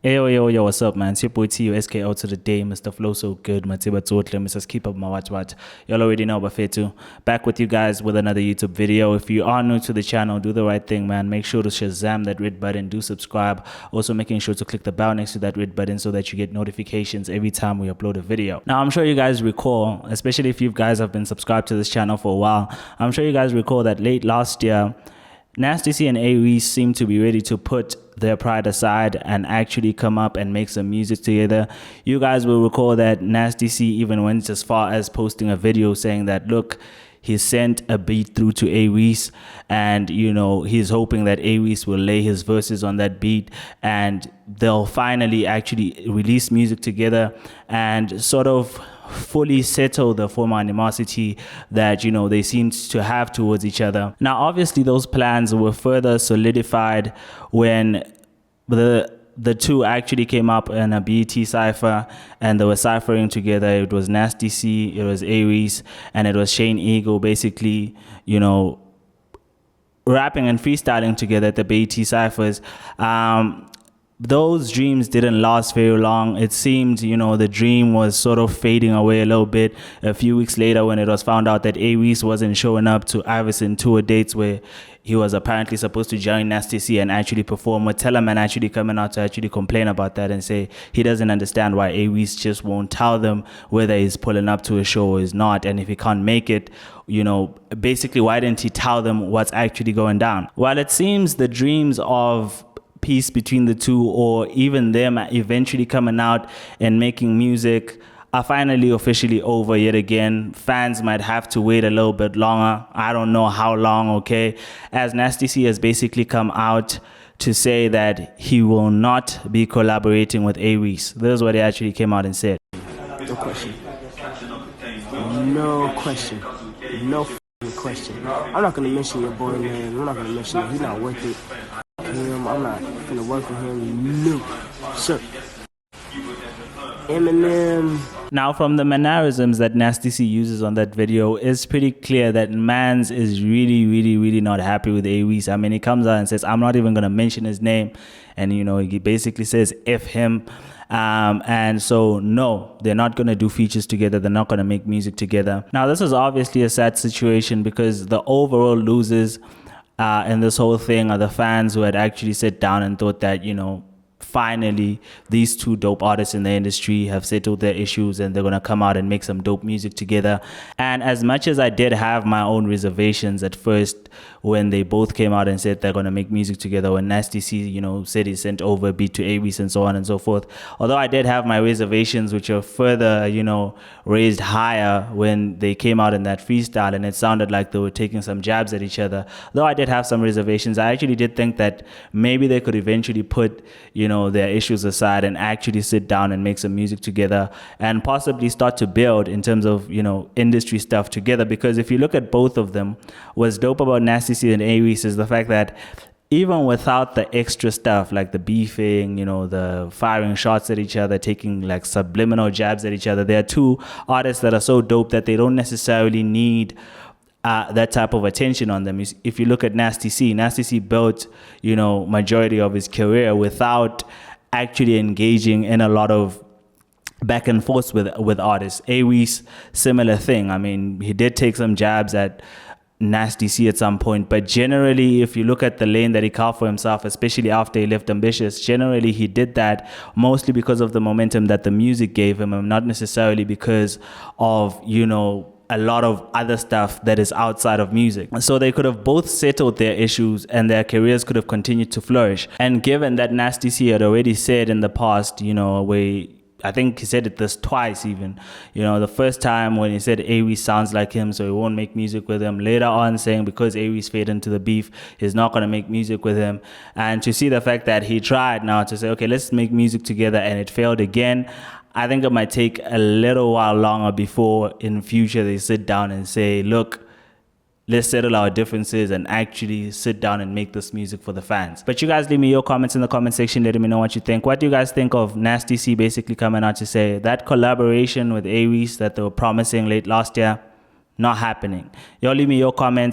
Yo, what's up, man? It's your boy T, SKO to the day, Mr. Flow So Good, Matiba Tsotle, Mr. Keep Up My Watch. Y'all already know about Fetu. Back with you guys with another YouTube video. If you are new to the channel, do the right thing, man. Make sure to Shazam that red button, do subscribe. Also making sure to click the bell next to that red button so that you get notifications every time we upload a video. Now, I'm sure you guys recall, especially if you guys have been subscribed to this channel for a while, I'm sure you guys recall that late last year, Nasty C and AReece seem to be ready to put their pride aside and actually come up and make some music together. You guys will recall that Nasty C even went as far as posting a video saying that, look, he sent a beat through to AReece and, you know, he's hoping that AReece will lay his verses on that beat and they'll finally actually release music together and sort of fully settle the former animosity that, you know, they seemed to have towards each other. Now, obviously, those plans were further solidified when the two actually came up in a BET cypher and they were ciphering together. It was Nasty C, it was AReece, and it was Shane Eagle basically, you know, rapping and freestyling together at the BET cyphers. Those dreams didn't last very long. It seemed, you know, the dream was sort of fading away a little bit. A few weeks later, when it was found out that AReece wasn't showing up to Iverson tour dates where he was apparently supposed to join Nasty C and actually perform, with Teleman actually coming out to actually complain about that and say he doesn't understand why AReece just won't tell them whether he's pulling up to a show or is not, and if he can't make it, you know, basically why didn't he tell them what's actually going down? While it seems the dreams of peace between the two, or even them eventually coming out and making music, are finally officially over yet again. Fans might have to wait a little bit longer. I don't know how long, okay? As Nasty C has basically come out to say that he will not be collaborating with AReece. This is what he actually came out and said. No question. No question. No question. I'm not gonna mention your boy name. I'm not gonna mention him. He's not worth it. I'm not gonna work with him. No, sir. Eminem. Now, from the mannerisms that Nasty C uses on that video, it's pretty clear that Mans is really not happy with AReece. I mean, he comes out and says, I'm not even gonna mention his name, and you know, he basically says F him. And so no, they're not going to do features together. They're not going to make music together. Now, this is obviously a sad situation because the overall losers in this whole thing are the fans who had actually sat down and thought that, you know, finally these two dope artists in the industry have settled their issues and they're going to come out and make some dope music together. And as much as I did have my own reservations at first when they both came out and said they're going to make music together, when Nasty C, you know, said he sent over a beat to AReece and so on and so forth, although I did have my reservations, which are further, you know, raised higher when they came out in that freestyle and it sounded like they were taking some jabs at each other. Though I did have some reservations, I actually did think that maybe they could eventually put, you know, their issues aside and actually sit down and make some music together and possibly start to build in terms of, you know, industry stuff together. Because if you look at both of them, what's dope about Nasty C and AReece is the fact that even without the extra stuff like the beefing, you know, the firing shots at each other, taking like subliminal jabs at each other, there are two artists that are so dope that they don't necessarily need that type of attention on them. If you look at Nasty C built, you know, majority of his career without actually engaging in a lot of back and forth with artists. AReece, similar thing. I mean, he did take some jabs at Nasty C at some point, but generally, if you look at the lane that he carved for himself, especially after he left Ambitious, generally he did that mostly because of the momentum that the music gave him and not necessarily because of, you know, a lot of other stuff that is outside of music. So they could have both settled their issues and their careers could have continued to flourish. And given that Nasty C had already said in the past, you know, I think he said it this twice even, you know, the first time when he said AReece sounds like him, so he won't make music with him. Later on saying because AReece fed into the beef, he's not going to make music with him. And to see the fact that he tried now to say, okay, let's make music together, and it failed again, I think it might take a little while longer before in future they sit down and say, look, let's settle our differences and actually sit down and make this music for the fans. But you guys leave me your comments in the comment section, letting me know what you think. What do you guys think of Nasty C basically coming out to say that collaboration with AReece that they were promising late last year, not happening? Y'all leave me your comments.